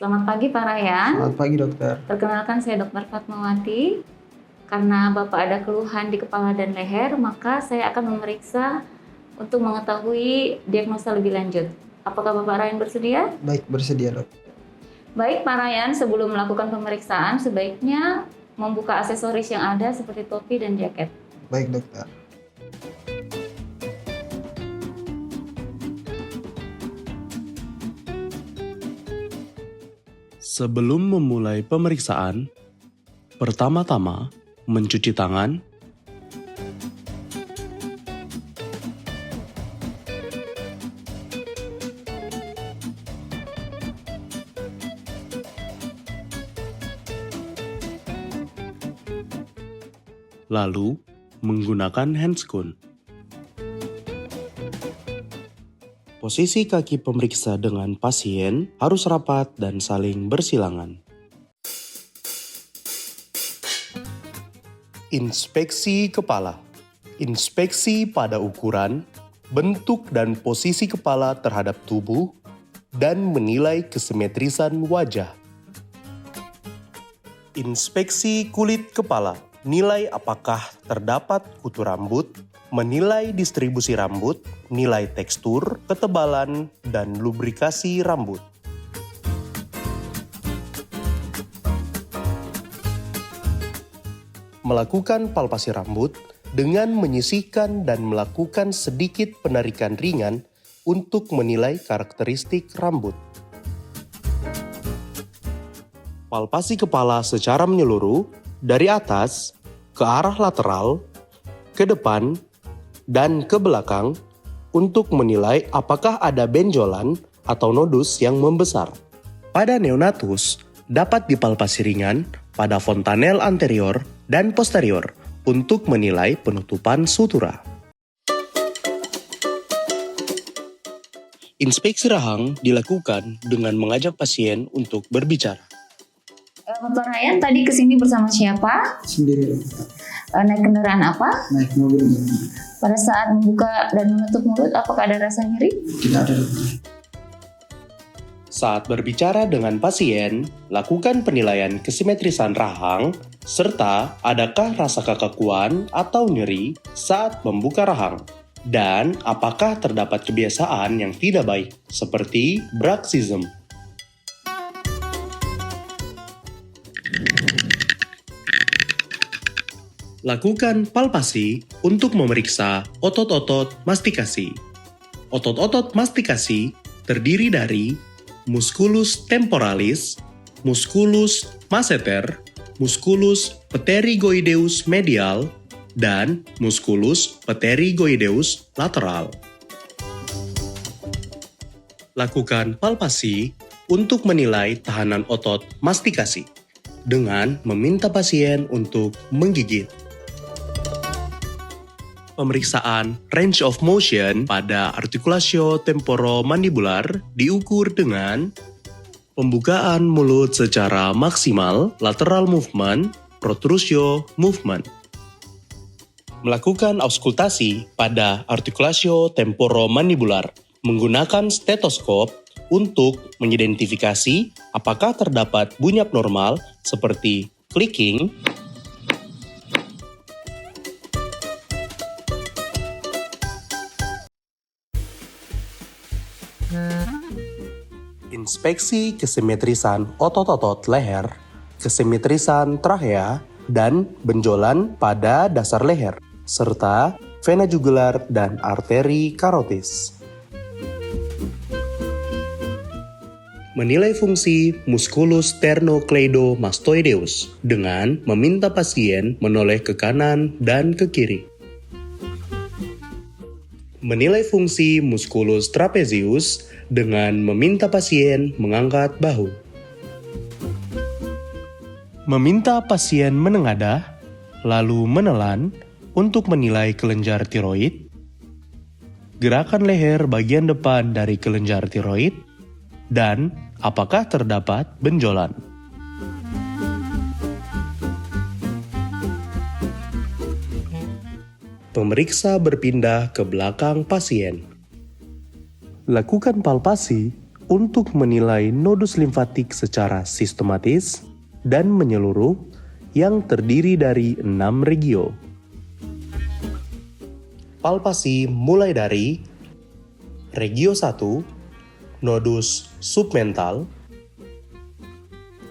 Selamat pagi Pak Ryan. Selamat pagi dokter. Perkenalkan saya Dr. Fatmawati. Karena Bapak ada keluhan di kepala dan leher, maka saya akan memeriksa untuk mengetahui diagnosa lebih lanjut. Apakah Bapak Ryan bersedia? Baik, bersedia dok. Baik Pak Ryan, sebelum melakukan pemeriksaan sebaiknya membuka aksesoris yang ada seperti topi dan jaket. Baik dokter. Sebelum memulai pemeriksaan, pertama-tama mencuci tangan, lalu menggunakan handscoon. Posisi kaki pemeriksa dengan pasien harus rapat dan saling bersilangan. Inspeksi kepala. Inspeksi pada ukuran, bentuk dan posisi kepala terhadap tubuh, dan menilai kesimetrisan wajah. Inspeksi kulit kepala. Nilai apakah terdapat kutu rambut, menilai distribusi rambut, nilai tekstur, ketebalan, dan lubrikasi rambut. Melakukan palpasi rambut dengan menyisihkan dan melakukan sedikit penarikan ringan untuk menilai karakteristik rambut. Palpasi kepala secara menyeluruh dari atas ke arah lateral, ke depan, dan ke belakang untuk menilai apakah ada benjolan atau nodus yang membesar. Pada neonatus, dapat dipalpasi ringan pada fontanel anterior dan posterior untuk menilai penutupan sutura. Inspeksi rahang dilakukan dengan mengajak pasien untuk berbicara. Bapak Ryan tadi kesini bersama siapa? Sendiri dokter. Naik kendaraan apa? Naik mobil ini. Pada saat membuka dan menutup mulut, apakah ada rasa nyeri? Tidak ada dokter. Saat berbicara dengan pasien, lakukan penilaian kesimetrisan rahang, serta adakah rasa kekakuan atau nyeri saat membuka rahang, dan apakah terdapat kebiasaan yang tidak baik, seperti bruxism. Lakukan palpasi untuk memeriksa otot-otot mastikasi. Otot-otot mastikasi terdiri dari musculus temporalis, musculus masseter, musculus pterygoideus medial, dan musculus pterygoideus lateral. Lakukan palpasi untuk menilai tahanan otot mastikasi dengan meminta pasien untuk menggigit. Pemeriksaan range of motion pada artikulasio temporomandibular diukur dengan pembukaan mulut secara maksimal, lateral movement, protrusio movement. Melakukan auskultasi pada artikulasio temporomandibular menggunakan stetoskop untuk mengidentifikasi apakah terdapat bunyi abnormal seperti clicking, inspeksi kesimetrisan otot-otot leher, kesimetrisan trachea, dan benjolan pada dasar leher, serta vena jugular dan arteri karotis. Menilai fungsi musculus sternocleidomastoideus dengan meminta pasien menoleh ke kanan dan ke kiri. Menilai fungsi musculus trapezius dengan meminta pasien mengangkat bahu. Meminta pasien menengadah, lalu menelan untuk menilai kelenjar tiroid, gerakan leher bagian depan dari kelenjar tiroid, dan apakah terdapat benjolan. Pemeriksa berpindah ke belakang pasien. Lakukan palpasi untuk menilai nodus limfatik secara sistematis dan menyeluruh yang terdiri dari 6 regio. Palpasi mulai dari regio 1, nodus submental,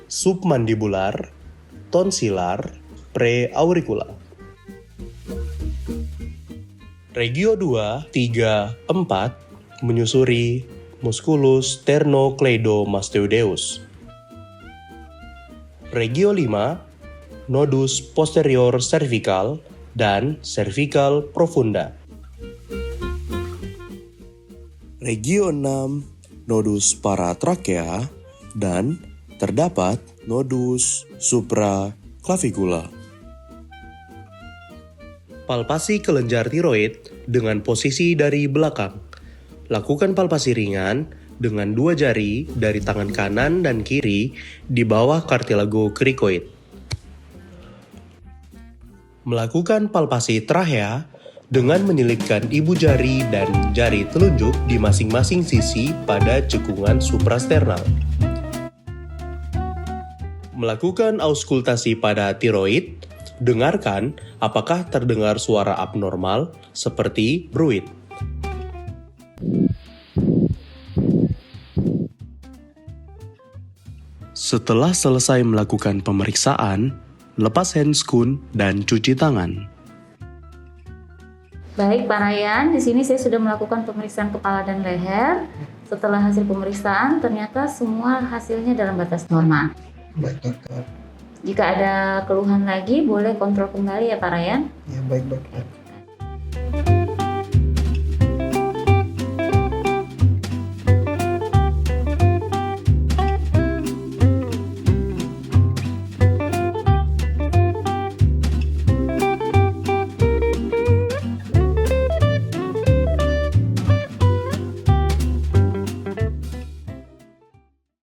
submandibular, tonsilar, preauricula. Regio 2, 3, 4 menyusuri musculus sternocleidomastoideus. Regio 5, nodus posterior cervical dan cervical profunda. Regio 6, nodus paratrakea dan terdapat nodus supraclavicula. Palpasi kelenjar tiroid dengan posisi dari belakang. Lakukan palpasi ringan dengan 2 jari dari tangan kanan dan kiri di bawah kartilago krikoid. Melakukan palpasi trachea dengan menyelipkan ibu jari dan jari telunjuk di masing-masing sisi pada cekungan suprasternal. Melakukan auskultasi pada tiroid, dengarkan apakah terdengar suara abnormal seperti bruit. Setelah selesai melakukan pemeriksaan, lepas handscoon dan cuci tangan. Baik Pak Ryan, di sini saya sudah melakukan pemeriksaan kepala dan leher. Setelah hasil pemeriksaan, ternyata semua hasilnya dalam batas normal. Baik dokter. Jika ada keluhan lagi, boleh kontrol kembali ya Pak Ryan. Ya baik dokter.